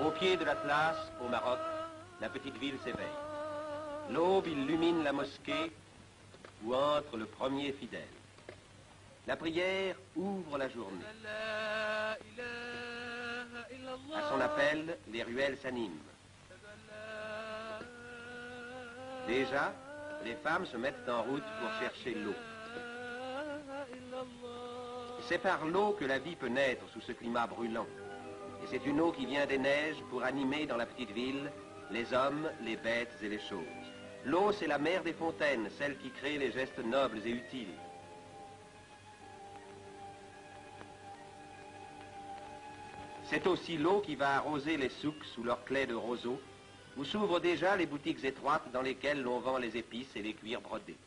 Au pied de l'Atlas, au Maroc, la petite ville s'éveille. L'aube illumine la mosquée où entre le premier fidèle. La prière ouvre la journée. À son appel, les ruelles s'animent. Déjà, les femmes se mettent en route pour chercher l'eau. C'est par l'eau que la vie peut naître sous ce climat brûlant. Et c'est une eau qui vient des neiges pour animer dans la petite ville les hommes, les bêtes et les choses. L'eau, c'est la mère des fontaines, celle qui crée les gestes nobles et utiles. C'est aussi l'eau qui va arroser les souks sous leurs claies de roseaux, où s'ouvrent déjà les boutiques étroites dans lesquelles l'on vend les épices et les cuirs brodés.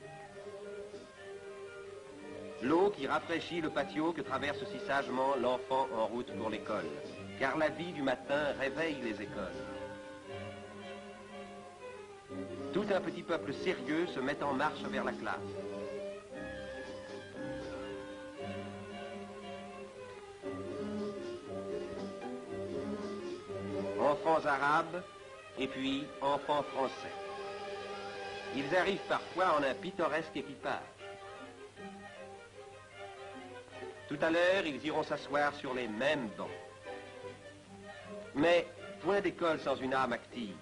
L'eau qui rafraîchit le patio que traverse si sagement l'enfant en route pour l'école, car la vie du matin réveille les écoles. Tout un petit peuple sérieux se met en marche vers la classe. Enfants arabes et puis enfants français. Ils arrivent parfois en un pittoresque équipage. Tout à l'heure, ils iront s'asseoir sur les mêmes bancs. Mais point d'école sans une âme active.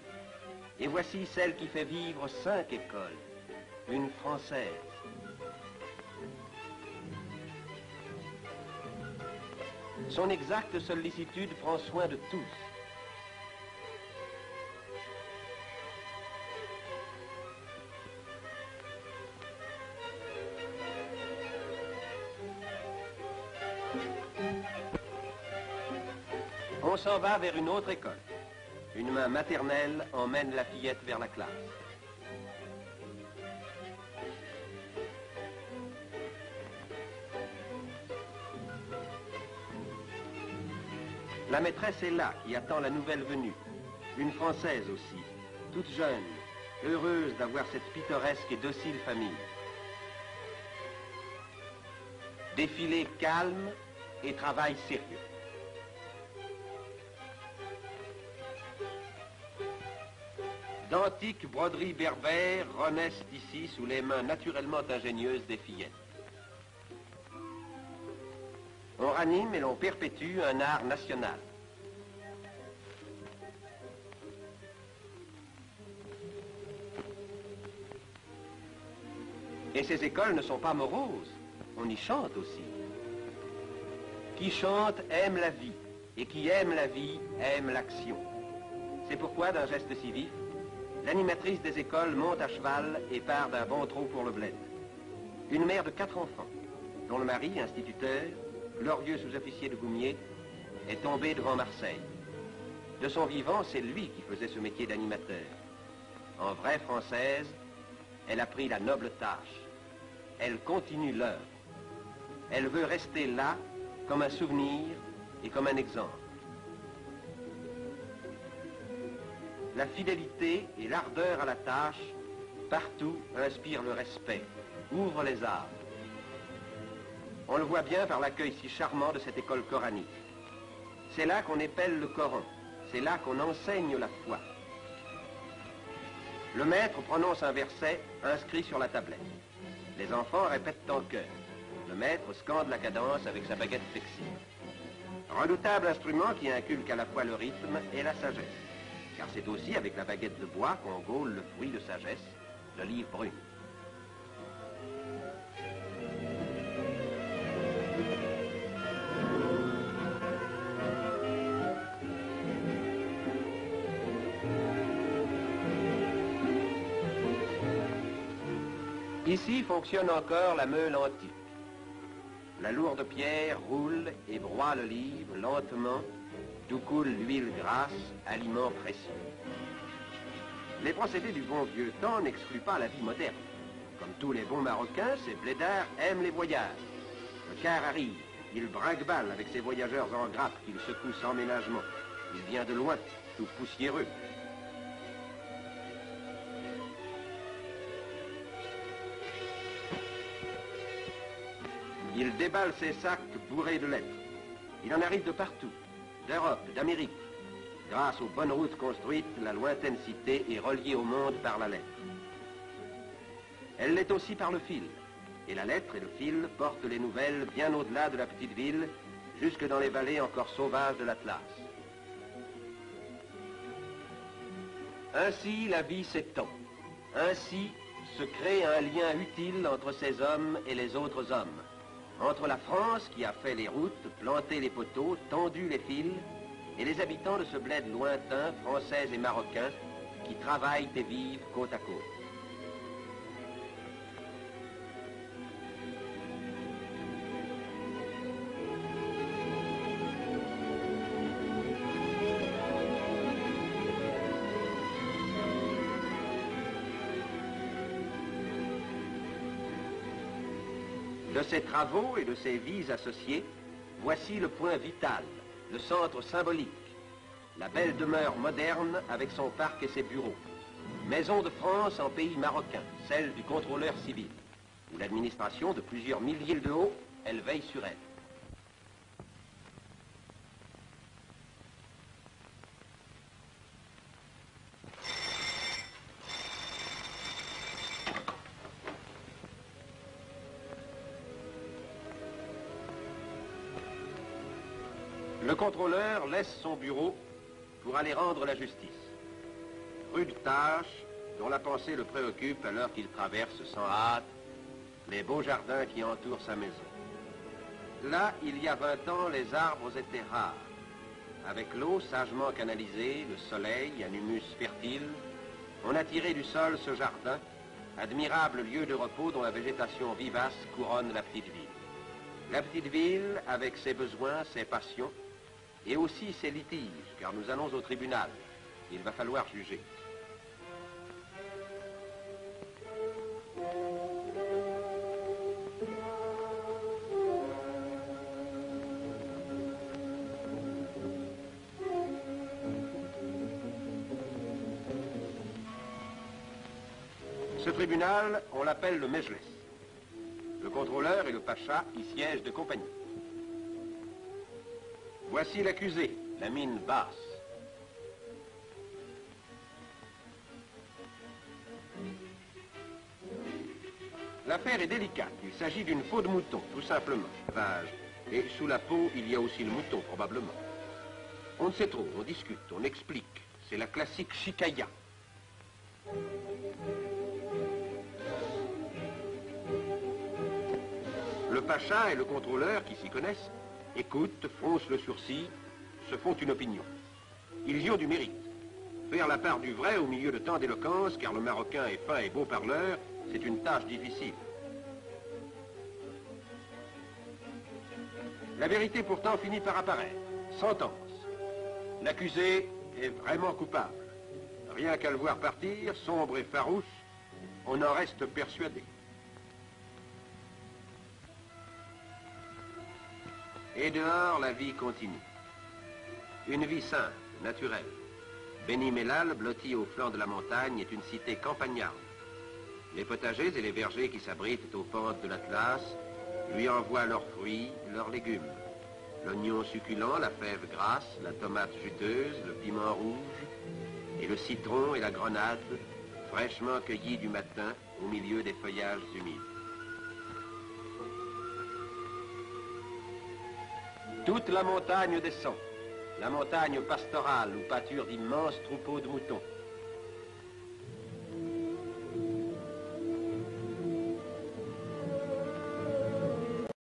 Et voici celle qui fait vivre 5 écoles, une française. Son exacte sollicitude prend soin de tous. On s'en va vers une autre école. Une main maternelle emmène la fillette vers la classe. La maîtresse est là, qui attend la nouvelle venue. Une Française aussi, toute jeune, heureuse d'avoir cette pittoresque et docile famille. Défilé calme et travail sérieux. D'antiques broderies berbères renaissent ici sous les mains naturellement ingénieuses des fillettes. On ranime et l'on perpétue un art national. Et ces écoles ne sont pas moroses, on y chante aussi. Qui chante aime la vie, et qui aime la vie aime l'action. C'est pourquoi, d'un geste si vif, l'animatrice des écoles monte à cheval et part d'un bon trot pour le bled. Une mère de 4 enfants, dont le mari, instituteur, glorieux sous-officier de Goumier, est tombé devant Marseille. De son vivant, c'est lui qui faisait ce métier d'animateur. En vraie Française, elle a pris la noble tâche. Elle continue l'œuvre. Elle veut rester là comme un souvenir et comme un exemple. La fidélité et l'ardeur à la tâche, partout, inspirent le respect, ouvrent les âmes. On le voit bien par l'accueil si charmant de cette école coranique. C'est là qu'on épelle le Coran, c'est là qu'on enseigne la foi. Le maître prononce un verset inscrit sur la tablette. Les enfants répètent en chœur. Le maître scande la cadence avec sa baguette flexible. Redoutable instrument qui inculque à la fois le rythme et la sagesse. Car c'est aussi avec la baguette de bois qu'on gaule le fruit de sagesse, l'olive brune. Ici fonctionne encore la meule antique. La lourde pierre roule et broie l'olive lentement, d'où coule l'huile grasse, aliment précieux. Les procédés du bon vieux temps n'excluent pas la vie moderne. Comme tous les bons Marocains, ces blédards aiment les voyages. Le car arrive, il brinque-balle avec ses voyageurs en grappe qu'il secoue sans ménagement. Il vient de loin, tout poussiéreux. Il déballe ses sacs bourrés de lettres. Il en arrive de partout, d'Europe, d'Amérique. Grâce aux bonnes routes construites, la lointaine cité est reliée au monde par la lettre. Elle l'est aussi par le fil. Et la lettre et le fil portent les nouvelles bien au-delà de la petite ville, jusque dans les vallées encore sauvages de l'Atlas. Ainsi, la vie s'étend. Ainsi se crée un lien utile entre ces hommes et les autres hommes. Entre la France qui a fait les routes, planté les poteaux, tendu les fils, et les habitants de ce bled lointain, français et marocains, qui travaillent et vivent côte à côte. De ces travaux et de ces vies associées, voici le point vital, le centre symbolique, la belle demeure moderne avec son parc et ses bureaux. Maison de France en pays marocain, celle du contrôleur civil, où l'administration de plusieurs milliers de haut, elle veille sur elle. Le contrôleur laisse son bureau pour aller rendre la justice. Rude tâche dont la pensée le préoccupe alors qu'il traverse sans hâte les beaux jardins qui entourent sa maison. Là, il y a 20 ans, les arbres étaient rares. Avec l'eau sagement canalisée, le soleil, un humus fertile, on a tiré du sol ce jardin, admirable lieu de repos dont la végétation vivace couronne la petite ville. La petite ville, avec ses besoins, ses passions, et aussi ses litiges, car nous allons au tribunal. Il va falloir juger. Ce tribunal, on l'appelle le Mejles. Le contrôleur et le pacha y siègent de compagnie. Voici l'accusé, la mine basse. L'affaire est délicate. Il s'agit d'une peau de mouton, tout simplement. Vache. Et sous la peau, il y a aussi le mouton, probablement. On ne sait trop, on discute, on explique. C'est la classique chicaya. Le pacha et le contrôleur, qui s'y connaissent, écoutent, froncent le sourcil, se font une opinion. Ils y ont du mérite. Faire la part du vrai au milieu de tant d'éloquence, car le Marocain est fin et beau parleur, c'est une tâche difficile. La vérité pourtant finit par apparaître. Sentence. L'accusé est vraiment coupable. Rien qu'à le voir partir, sombre et farouche, on en reste persuadé. Et dehors, la vie continue. Une vie simple, naturelle. Beni Mellal, blotti au flanc de la montagne, est une cité campagnarde. Les potagers et les vergers qui s'abritent aux pentes de l'Atlas lui envoient leurs fruits, leurs légumes. L'oignon succulent, la fève grasse, la tomate juteuse, le piment rouge, et le citron et la grenade, fraîchement cueillis du matin au milieu des feuillages humides. Toute la montagne descend, la montagne pastorale où pâturent d'immenses troupeaux de moutons.